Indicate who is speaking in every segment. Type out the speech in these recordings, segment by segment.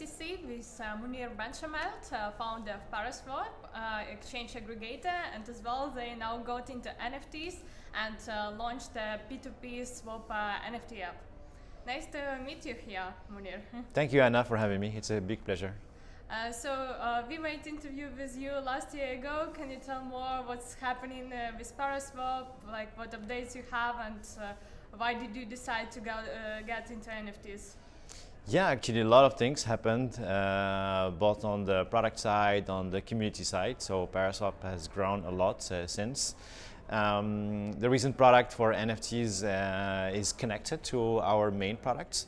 Speaker 1: VC with Munir Benchamelt, founder of Paraswap, exchange aggregator, and as well they now got into NFTs and launched a P2P swap NFT app. Nice to meet you here, Munir.
Speaker 2: Thank you, Anna, for having me. It's a big pleasure.
Speaker 1: We made an interview with you last year ago. Can you tell more what's happening with Paraswap, like what updates you have, and why did you decide to get into NFTs?
Speaker 2: Yeah, actually a lot of things happened, both on the product side, on the community side. So Paraswap has grown a lot since. The recent product for NFTs is connected to our main products.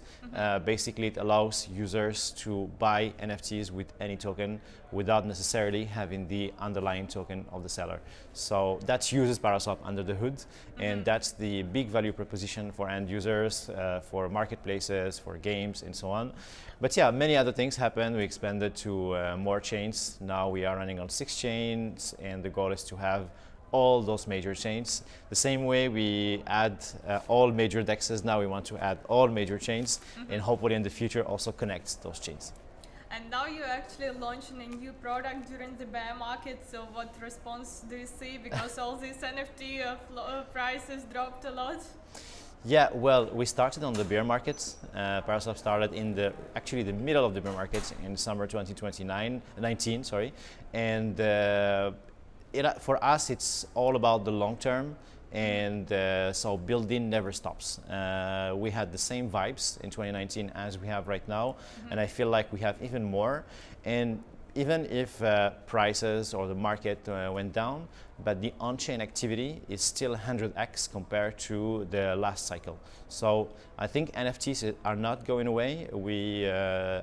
Speaker 2: Basically, it allows users to buy NFTs with any token without necessarily having the underlying token of the seller. So that uses Paraswap under the hood, and that's the big value proposition for end users, for marketplaces, for games, and so on. But yeah, many other things happened. We expanded to more chains. Now we are running on 6 chains, and the goal is to have all those major chains. The same way we add all major DEXs, now we want to add all major chains, and hopefully in the future also connect those chains.
Speaker 1: And now you're actually launching a new product during the bear market, so what response do you see? Because all these NFT prices dropped a lot.
Speaker 2: Yeah, well, we started on the bear market. Paraswap started in the middle of the bear market in summer 2019, sorry, and for us, it's all about the long term, and so building never stops. We had the same vibes in 2019 as we have right now, and I feel like we have even more. And even if prices or the market went down, but the on-chain activity is still 100x compared to the last cycle. So I think NFTs are not going away. We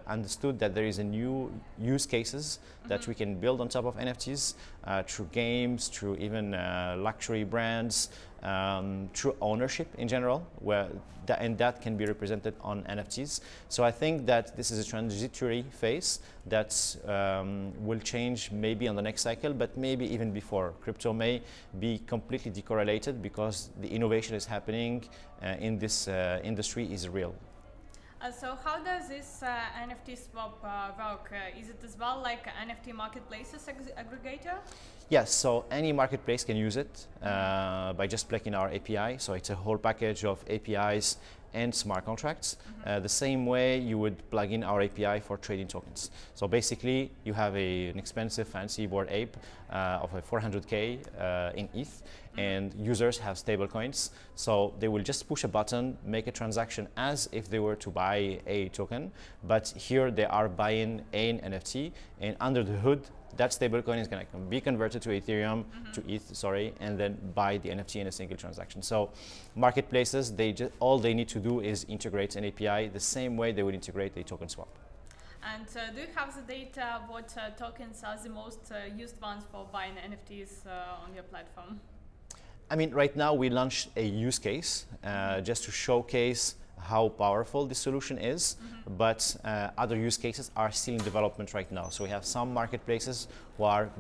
Speaker 2: understood that there is a new use cases that we can build on top of NFTs through games, through even luxury brands, through ownership in general, and that can be represented on NFTs. So I think that this is a transitory phase that will change maybe on the next cycle, but maybe even before. Crypto may be completely decorrelated because the innovation is happening in this industry is real.
Speaker 1: So how does this NFT swap work? Is it as well like NFT marketplaces aggregator?
Speaker 2: Yes, so any marketplace can use it by just plugging our API. So it's a whole package of APIs and smart contracts. The same way you would plug in our API for trading tokens. So basically, you have an expensive, fancy Bored Ape of a 400K in ETH, and users have stablecoins. So they will just push a button, make a transaction as if they were to buy a token, but here they are buying an NFT, and under the hood, that stablecoin is going to be converted to Ethereum, to ETH, sorry, and then buy the NFT in a single transaction. So marketplaces, all they need to do is integrate an API the same way they would integrate a token swap.
Speaker 1: And do you have the data what tokens are the most used ones for buying NFTs on your platform?
Speaker 2: I mean, right now we launched a use case just to showcase how powerful this solution is, but other use cases are still in development right now. So we have some marketplaces who are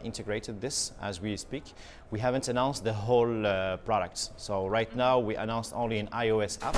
Speaker 2: integrated this as we speak. We haven't announced the whole product. So right now we announced only an iOS app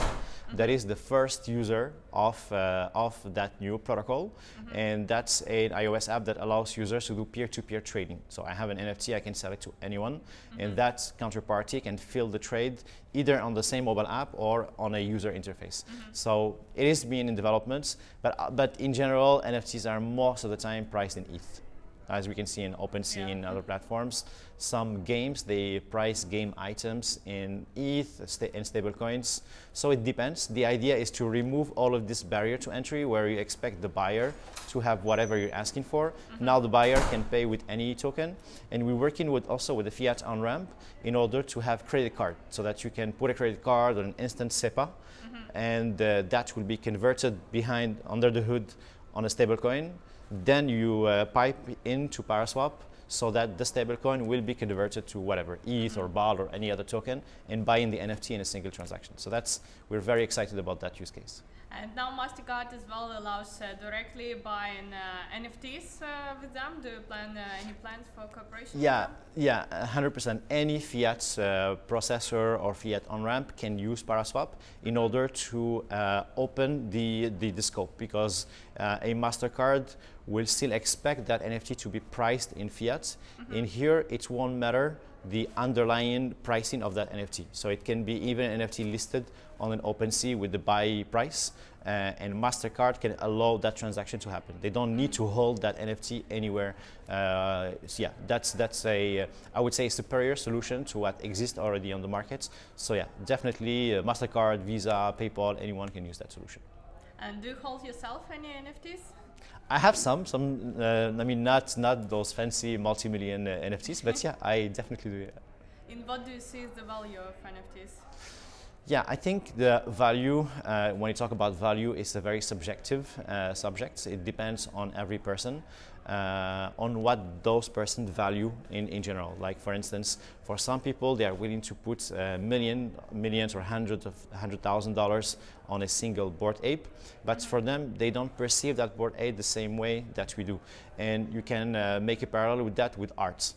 Speaker 2: that is the first user of that new protocol, and that's an iOS app that allows users to do peer-to-peer trading. So I have an NFT, I can sell it to anyone, and that counterparty can fill the trade either on the same mobile app or on a user interface. So it is being in development, but in general, NFTs are most of the time priced in ETH. As we can see in OpenSea and other platforms. Some games, they price game items in ETH and stablecoins. So it depends. The idea is to remove all of this barrier to entry where you expect the buyer to have whatever you're asking for. Now the buyer can pay with any token. And we're working also with the fiat on-ramp in order to have credit card so that you can put a credit card or an instant SEPA, and that will be converted under the hood on a stablecoin. Then you pipe into Paraswap so that the stablecoin will be converted to whatever, ETH or BAL or any other token, and buying the NFT in a single transaction. So we're very excited about that use case.
Speaker 1: And now MasterCard as well allows directly buying NFTs with them. Do you plan any plans for cooperation?
Speaker 2: Yeah, 100%. Any fiat processor or fiat on-ramp can use Paraswap in order to open the scope, because a MasterCard will still expect that NFT to be priced in fiat. In here, it won't matter the underlying pricing of that NFT. So it can be even an NFT listed on an OpenSea with the buy price, and MasterCard can allow that transaction to happen. They don't need to hold that NFT anywhere. So yeah, that's a, I would say, superior solution to what exists already on the market. So yeah, definitely MasterCard, Visa, PayPal, anyone can use that solution.
Speaker 1: And do you hold yourself any NFTs?
Speaker 2: I have some, I mean, not those fancy multi-million NFTs, but yeah, I definitely do. Yeah.
Speaker 1: In what do you see the value of NFTs?
Speaker 2: Yeah, I think the value, when you talk about value, is a very subjective subject. It depends on every person, on what those persons value in general. Like, for instance, for some people, they are willing to put millions or $100,000 on a single Bored Ape, but for them, they don't perceive that Bored Ape the same way that we do. And you can make a parallel with that with art.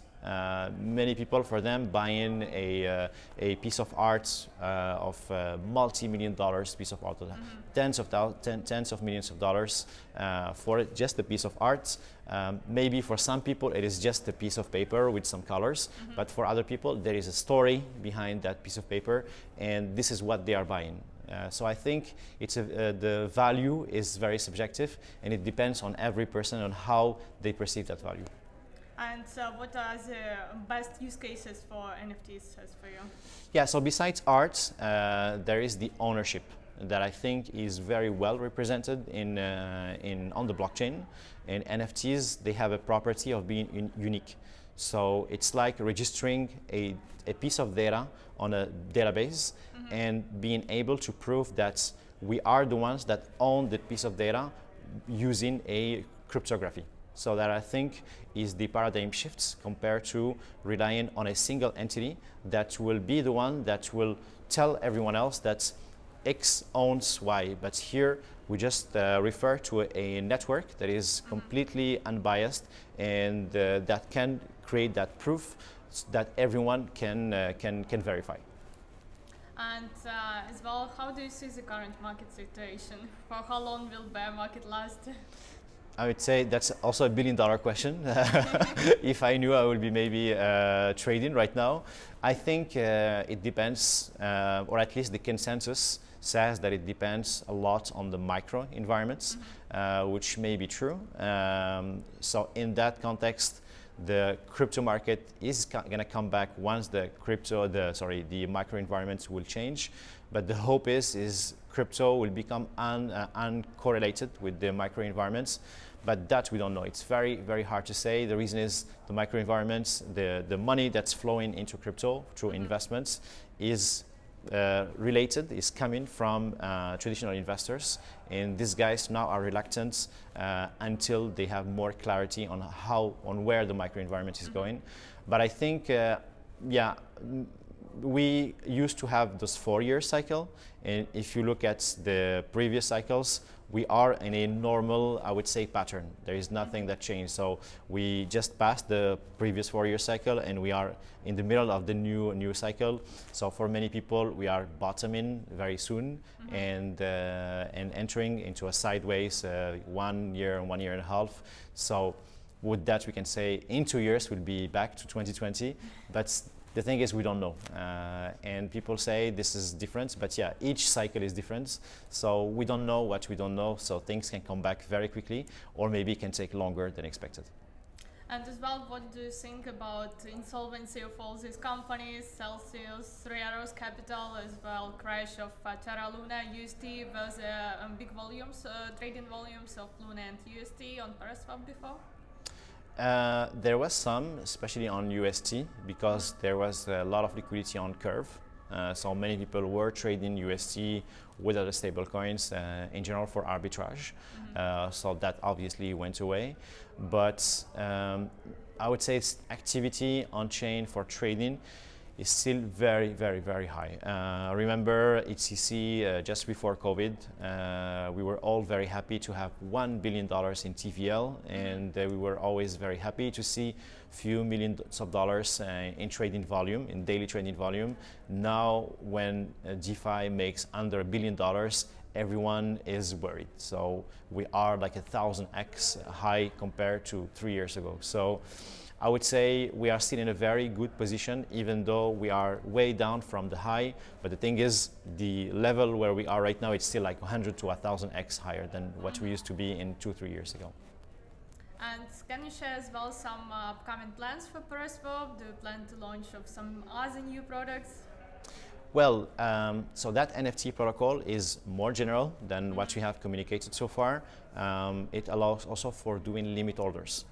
Speaker 2: Many people, for them, buying a piece of art of multi-million dollars piece of art, tens of millions of dollars for just a piece of art. Maybe for some people it is just a piece of paper with some colors, but for other people there is a story behind that piece of paper, and this is what they are buying. So I think the value is very subjective, and it depends on every person on how they perceive that value.
Speaker 1: And what are the best use cases for NFTs as for you?
Speaker 2: Yeah, so besides art, there is the ownership that I think is very well represented on the blockchain. And NFTs, they have a property of being unique. So it's like registering a piece of data on a database and being able to prove that we are the ones that own that piece of data using a cryptography. So that, I think, is the paradigm shifts compared to relying on a single entity that will be the one that will tell everyone else that X owns Y. But here we just refer to a network that is completely unbiased, and that can create that proof that everyone can verify.
Speaker 1: And as well, how do you see the current market situation? For how long will bear market last?
Speaker 2: I would say that's also a billion-dollar question. If I knew, I would be maybe trading right now. I think it depends, or at least the consensus says that it depends a lot on the micro environments, which may be true. So in that context, the crypto market is going to come back once the micro environments will change. But the hope is crypto will become uncorrelated with the micro environments. But that we don't know. It's very, very hard to say. The reason is the micro environments, the money that's flowing into crypto through investments is related, is coming from traditional investors. And these guys now are reluctant until they have more clarity on where the micro environment is going. But I think, yeah, we used to have this 4-year cycle. And if you look at the previous cycles, we are in a normal, I would say, pattern. There is nothing that changed. So we just passed the previous 4-year cycle, and we are in the middle of the new cycle. So for many people, we are bottoming very soon and entering into a sideways 1 year and 1.5 years. So with that, we can say in 2 years we'll be back to 2020. But the thing is, we don't know, and people say this is different, but yeah, each cycle is different. So we don't know what we don't know, so things can come back very quickly, or maybe it can take longer than expected.
Speaker 1: And as well, what do you think about insolvency of all these companies, Celsius, 3 Arrows Capital, as well, crash of Terra Luna, UST, was big volumes, trading volumes of Luna and UST on Paraswap before?
Speaker 2: There was some, especially on UST, because there was a lot of liquidity on Curve. So many people were trading UST with other stable coins in general for arbitrage. So that obviously went away. But I would say its activity on chain for trading is still very, very, very high. Remember ETC just before COVID, we were all very happy to have $1 billion in TVL, and we were always very happy to see few millions of dollars in trading volume, in daily trading volume. Now when DeFi makes under $1 billion, everyone is worried. So we are like 1,000x high compared to 3 years ago. So I would say we are still in a very good position, even though we are way down from the high. But the thing is, the level where we are right now, it's still like 100 to 1,000x higher than what we used to be in 2-3 years ago.
Speaker 1: And can you share as well some upcoming plans for Paraswap? Do you plan to launch of some other new products?
Speaker 2: Well, so that NFT protocol is more general than what we have communicated so far. It allows also for doing limit orders.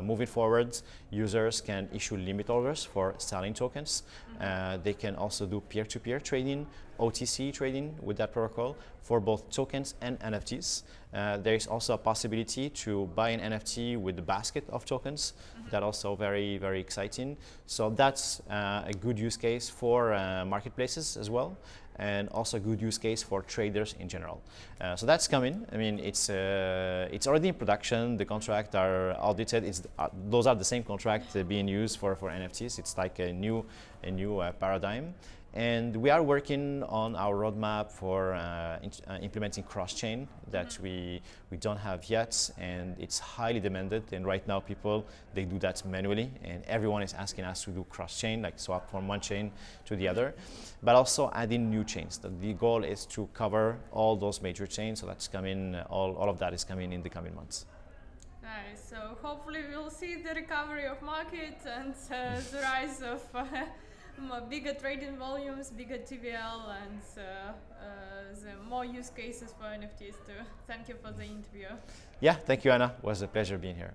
Speaker 2: Moving forward, users can issue limit orders for selling tokens. They can also do peer-to-peer trading, OTC trading with that protocol for both tokens and NFTs. There is also a possibility to buy an NFT with a basket of tokens. That also very, very exciting. So that's a good use case for marketplaces as well, and also a good use case for traders in general. So that's coming. I mean, it's already in production. The contracts are audited. Those are the same contracts being used for NFTs. It's like a new paradigm. And we are working on our roadmap for implementing cross-chain that we don't have yet, and it's highly demanded. And right now, people, they do that manually, and everyone is asking us to do cross-chain, like swap from one chain to the other, but also adding new chains. The goal is to cover all those major chains, so that's coming. All of that is coming in the coming months.
Speaker 1: Nice. So hopefully we'll see the recovery of market and the rise of bigger trading volumes, bigger TVL, and the more use cases for NFTs too. Thank you for the interview.
Speaker 2: Yeah, thank you, Anna. It was a pleasure being here.